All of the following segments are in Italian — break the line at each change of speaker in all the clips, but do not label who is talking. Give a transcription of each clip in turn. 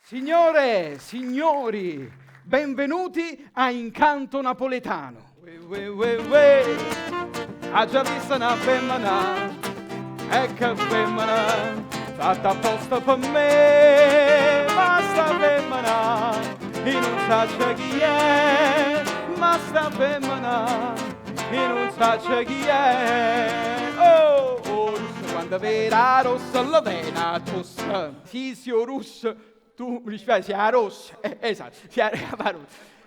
Signore, signori, benvenuti a Incanto Napoletano. Ha già visto una femmina, e che femmina, fatta apposta per me. Ma sta femmina, io non so chi è, ma sta femmina, io non so chi è. Oh, russo, quando vera rossa la vena, tossa, fisio russo. Tu mi dispiace, si è rossa, esatto, si è rossa.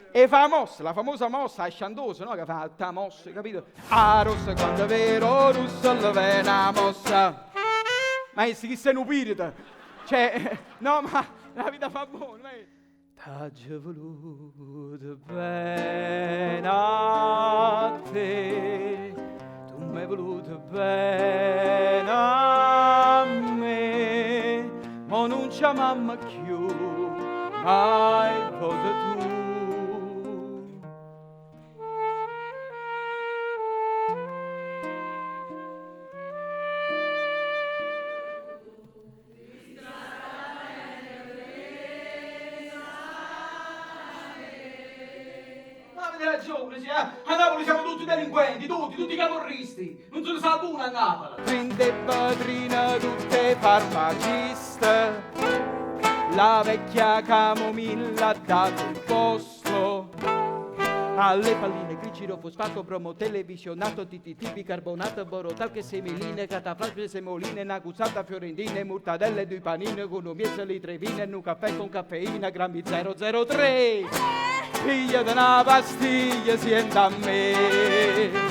E fa la famosa mossa sciandosa, no? Che fa ta mossa, capito? A rossa quando è vero, russa la vena mossa. Ma chi sei un pirita? Cioè, no, ma la vita fa buona, t'ha già voluto bene a te, tu mi hai voluto bene a me, ma non c'è mamma più, mai cosa tu. Avete ragione, a Napoli siamo tutti delinquenti, tutti camorristi, non se ne salva uno a Napoli. Prende padrina tutte farmaciste, la vecchia camomilla ha dato il posto alle palline, glicirofosfato, bromo, televisionato, TTT, bicarbonato, borotalche, semeline, cataflasche, semoline, nacusata, fiorentine, mortadelle, due panine, economia, litrevine, un caffè con caffeina, grammi 003. Figlia di una pastiglia, sienta a me.